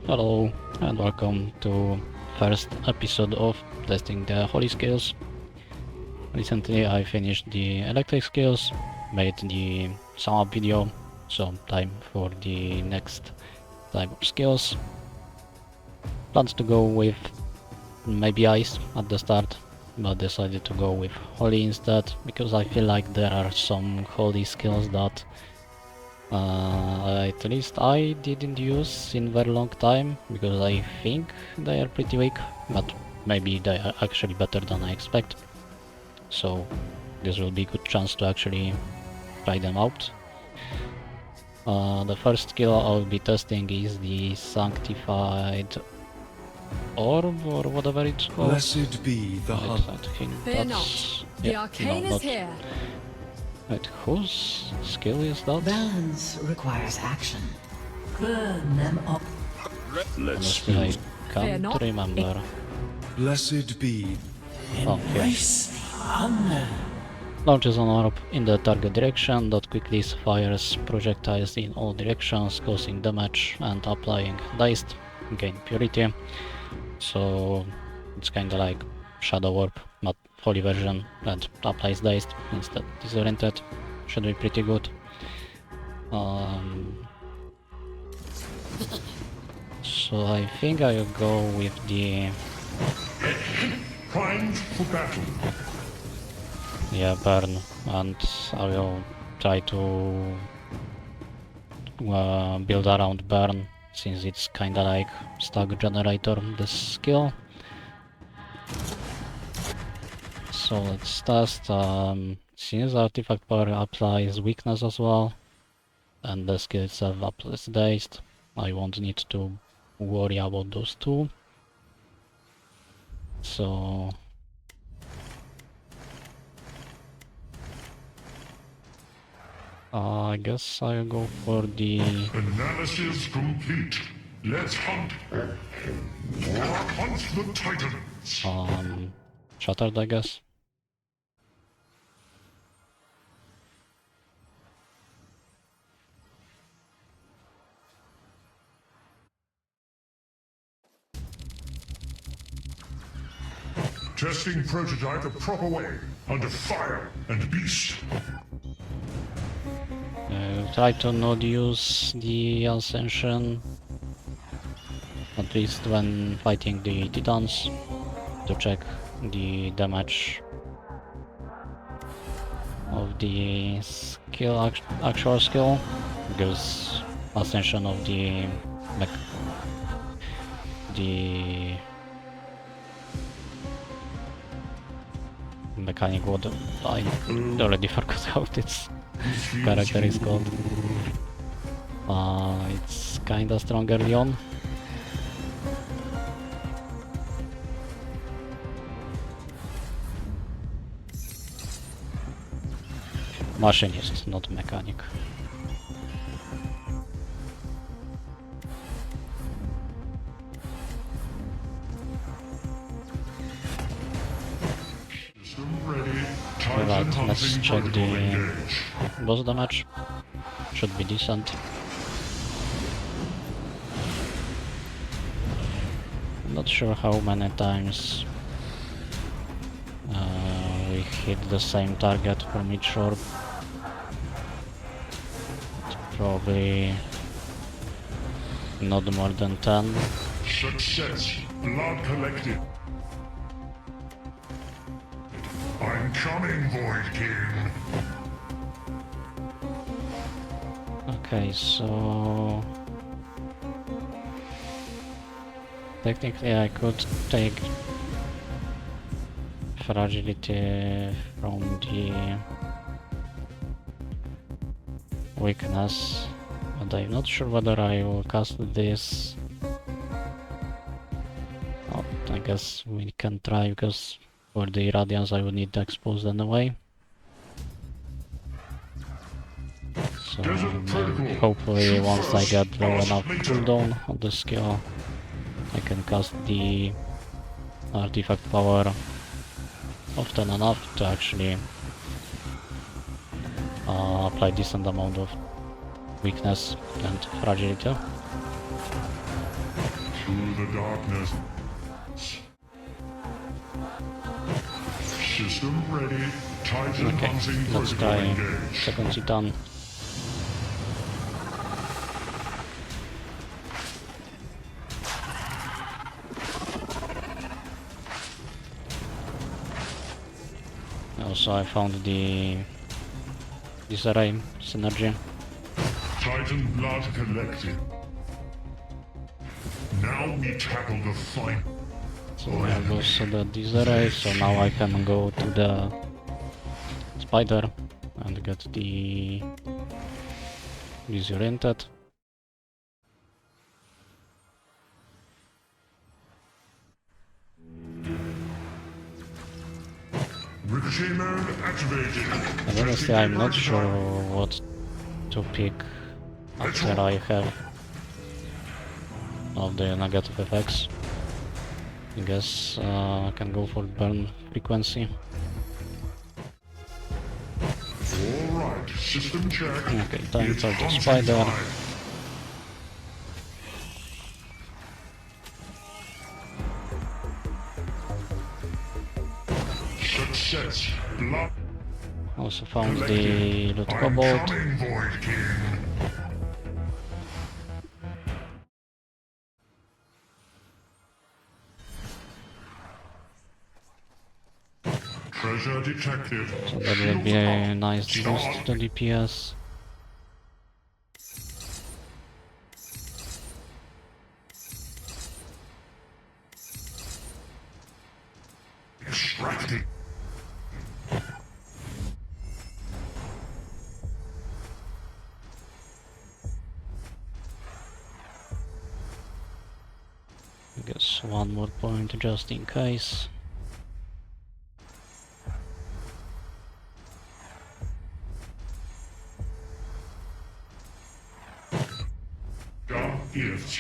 Hello and welcome to first episode of testing the holy skills. Recently I finished the electric skills, made the sum up video, so time for the next type of skills. Planned to go with maybe ice at the start, but decided to go with holy instead, because I feel like there are some holy skills that at least I didn't use in very long time, because I think they are pretty weak, but maybe they are actually better than I expect. So this will be a good chance to actually try them out. The first skill I'll be testing is the Sanctified Orb, or whatever it's called. Blessed be the hunt. Fear not. The arcane is here. Wait, whose skill is that? Balance requires action. Burn them up. Honestly, I can't remember. Blessed be. Oh, here. Launches an orb in the target direction that quickly fires projectiles in all directions, causing damage and applying dazed. Gain purity. So it's kinda like Shadow Orb, not holy version, that applies dazed instead disoriented. Should be pretty good. So I think I'll go with the Primed for battle. burn, and I will try to build around burn, since it's kinda like stack generator, this skill. So let's test. Since artifact power applies weakness as well, and the skill itself applies dazed, I won't need to worry about those two. So I guess I'll go for the Analysis complete. Let's hunt. Hunt the Titans. Shattered, I guess. Testing prototype the proper way. Under fire and beast. Try to not use the Ascension, at least when fighting the Titans, to check the damage of the skill, actual skill, because Ascension of the mechanic, what I already forgot how its character is called. It's kinda strong early on. Machinist, not mechanic. System ready. Alright, Titan let's hunting check protocol the engage. boss damage. Should be decent. I'm not sure how many times we hit the same target from each orb. It's probably not more than 10. Success. Blood collected. I'm coming, Void King. Okay, so technically I could take fragility from the weakness, but I'm not sure whether I will cast this. Oh, I guess we can try, because for the Radiance I would need to expose anyway. So hopefully once I get low enough cooldown of the skill, I can cast the artifact power often enough to actually apply decent amount of weakness and fragility. To the darkness. System ready. Titan Okay, hunting let's critical try engage. second Titan. Also, I found the disarray synergy. Titan blood collected. Now we tackle the fight. So I have also the disarray, so now I can go to the spider and get the disoriented. Ricochet mode activated. And honestly, I'm not sure what to pick after I have all the negative effects. I guess I can go for burn frequency. Alright, system check. Okay, time It's for the hunting spider. time. Success. Blood Also found the collected. loot I'm cobalt. coming, Void King. Treasure detected. So that will be a nice boost to DPS. Extracted. I guess one more point just in case. Dark gifts.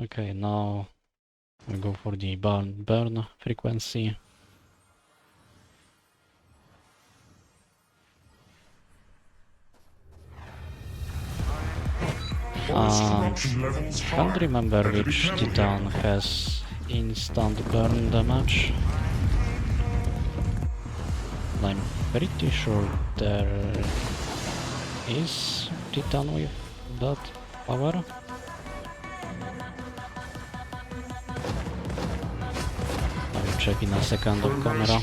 Okay, now we go for the burn frequency. Forest corruption levels high. Can't remember Better be which careful Titan here. has instant burn damage. I'm pretty sure there is Titan with that power. I will check in a second on camera.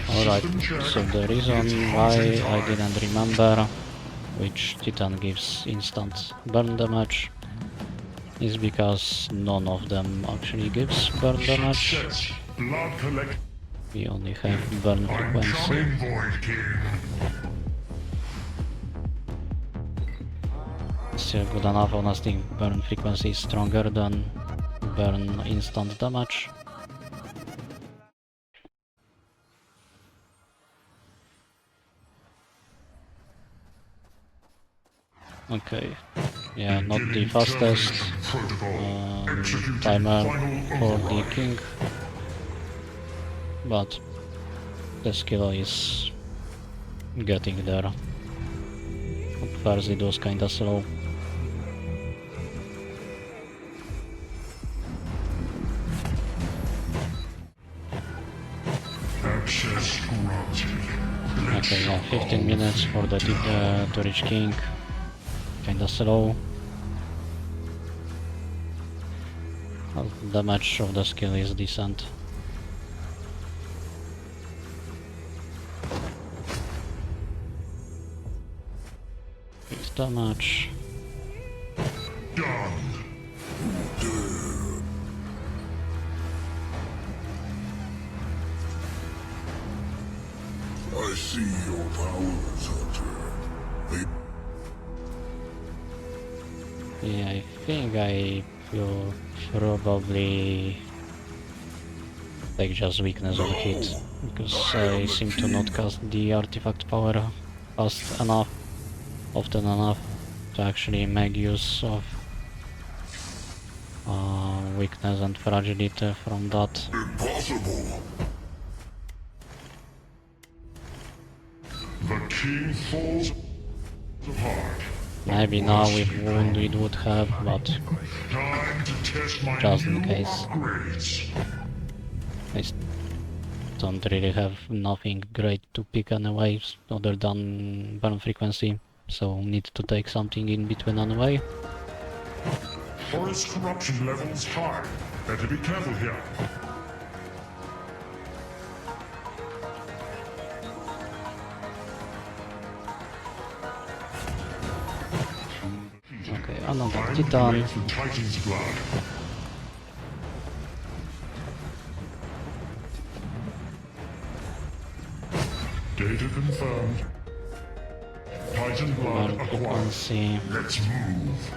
Alright, so the reason why I didn't remember which Titan gives instant burn damage is because none of them actually gives burn damage. Success. Blood collect. We only have burn I'm frequency. coming, Void King. Still good enough, honestly, burn frequency is stronger than burn instant damage. Okay, yeah, not the Beginning fastest termination protocol. Executing timer final for the override. king, but the skill is getting there. At first it was kinda slow. Access granted. Okay, yeah, 15 minutes for the to reach king. Kinda slow. Well, damage of the skill is decent. It's damage. Done. I see your powers, Hunter. Yeah, I think I will probably take just weakness on hit, because I seem to not cast the artifact power fast enough, often enough, to actually make use of weakness and fragility from that. Impossible. The king falls apart. Maybe now with wound it would have, but Time to test my just in new case. upgrades. I don't really have nothing great to pick anyway, other than burn frequency, so need to take something in between anyway. Forest corruption levels high. Better be careful here. Okay, another Find Titan. the Titan's blood. Data confirmed. Titan blood Burn acquired. frequency. Let's move.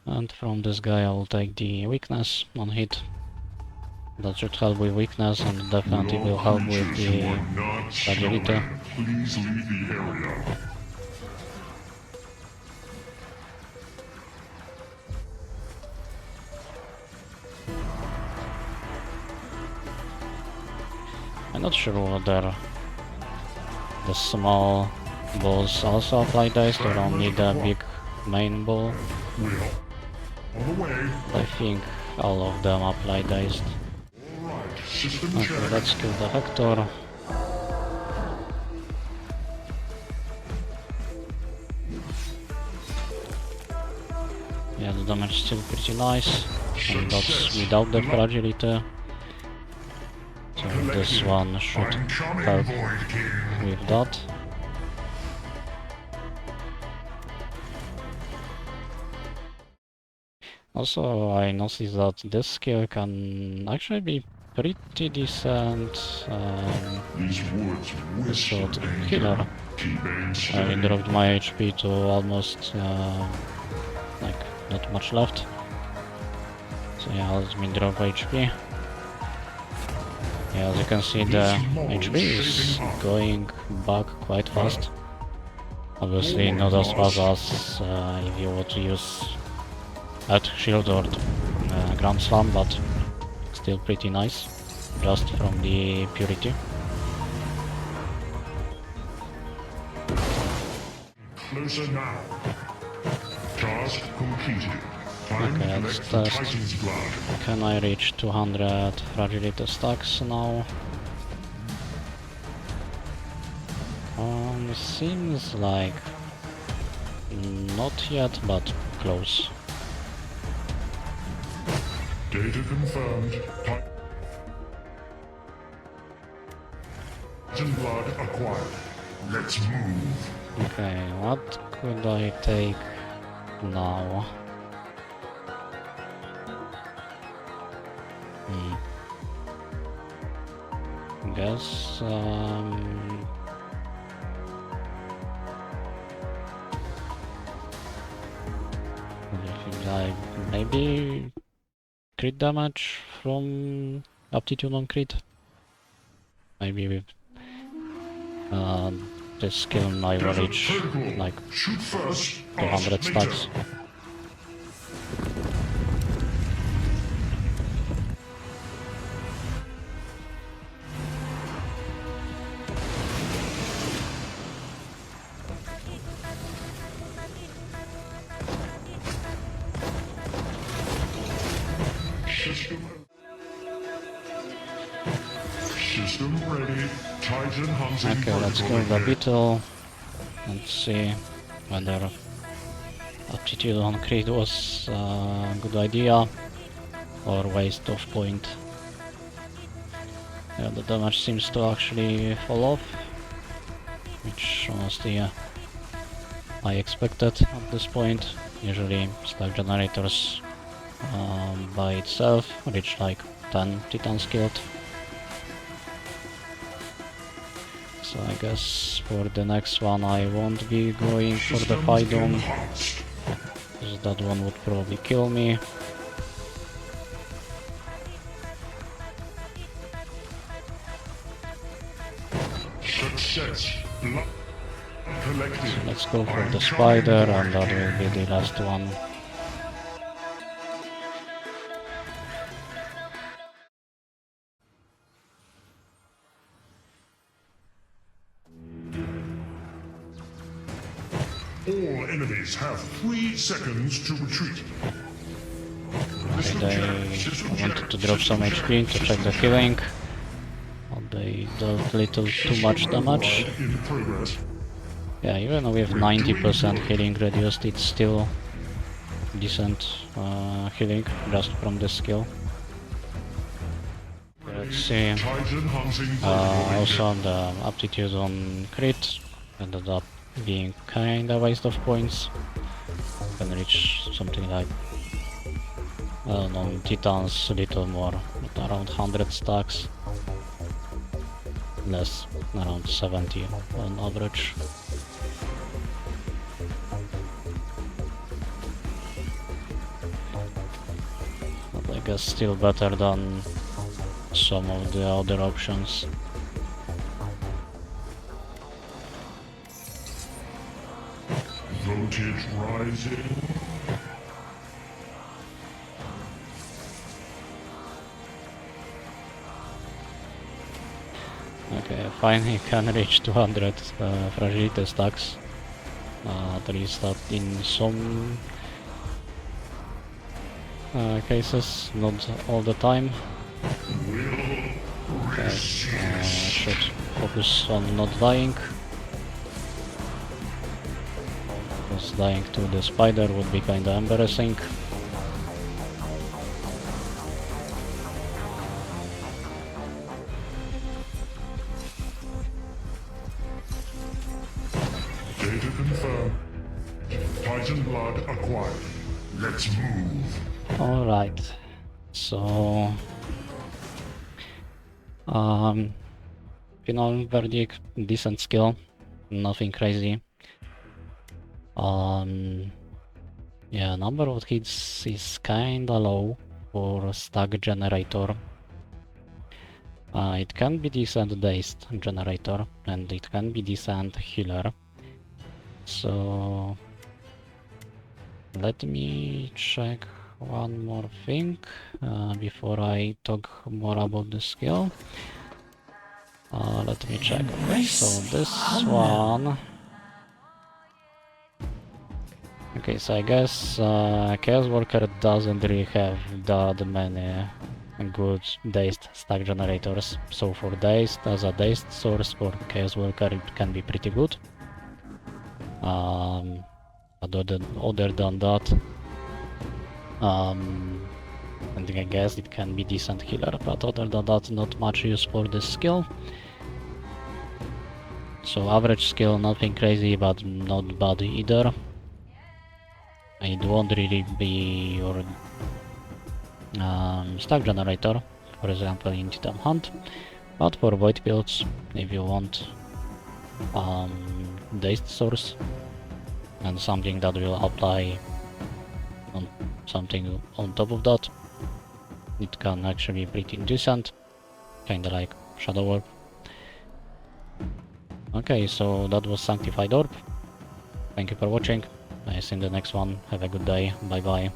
And from this guy I will take the weakness on hit. That should help with weakness and definitely will help with Creatures who the are not fragility. showing, please leave the area. I'm not sure whether the small balls also apply dice or only the big main ball. We are on the way. I think all of them apply dice. Alright, system Okay, check. let's kill the Hector. Yeah, the damage is still pretty nice, and that's without the fragility. So this one should I'm coming, help Void King. with that. Also, I noticed that this skill can actually be pretty decent These woods whisper short danger. healer. Keep aim I steady. dropped my HP to almost like not much left. So yeah, let me drop HP. Yeah, as you can see, the HP is going back quite fast. Obviously not as fast as if you were to use Earth Shield or Grand Slam, but still pretty nice, just from the purity. Closer now. Task completed. Time Okay, to let's collect the test. Titan's blood. Can I reach 200 fragility stacks now? Seems like not yet, but close. Data confirmed. Titan blood acquired. Let's move. Okay, what could I take now? Guess like maybe crit damage from aptitude on crit. Maybe with this skill I will reach like Shoot first. 200 ask later. stacks. System ready. Titan hunting. Okay, let's kill the beetle and see whether aptitude on crit was a good idea or waste of point. Yeah, the damage seems to actually fall off, which honestly I expected at this point. Usually stack generators by itself reach like 10 titans killed. So I guess for the next one I won't be going for the fight dome, Enhanced. because that one would probably kill me. Success. Blood. Collected. Let's go for I'm the coming spider, for and that you. will be the last one. All enemies have 3 seconds to retreat. They wanted to drop some HP to check the healing, but they dealt little too much damage. In progress. Yeah, even with 90% healing reduced, it's still decent healing just from this skill. Let's see. Titan hunting Also the aptitude on crit ended up being kinda waste of points. Can reach something like, I don't know, Titans a little more, but around 100 stacks. Less, around 70 on average. But I guess still better than some of the other options. voltage rising. Okay, finally can reach 200 fragility stacks. At least that in some cases, not all the time. Okay, should focus on not dying. Because dying to the spider would be kinda embarrassing. Data confirmed. Titan blood acquired. Let's move. Alright, so final verdict, decent skill, nothing crazy. Yeah, number of hits is kinda low for stack generator. It can be decent dazed generator and it can be decent healer. So let me check one more thing before I talk more about the skill. Let me check. So this one. Okay, so I guess Chasowalker doesn't really have that many good dazed stack generators. So for dazed, as a dazed source for Chasowalker, it can be pretty good. Other than that, I think I guess it can be decent healer, but other than that, not much use for this skill. So average skill, nothing crazy, but not bad either. It won't really be your stack generator, for example in Titan Hunt, but for void builds, if you want dazed source and something that will apply on something on top of that, it can actually be pretty decent, kinda like Chasowalker. Okay, so that was Sanctified Orb. Thank you for watching. I see you in the next one. Have a good day. Bye bye.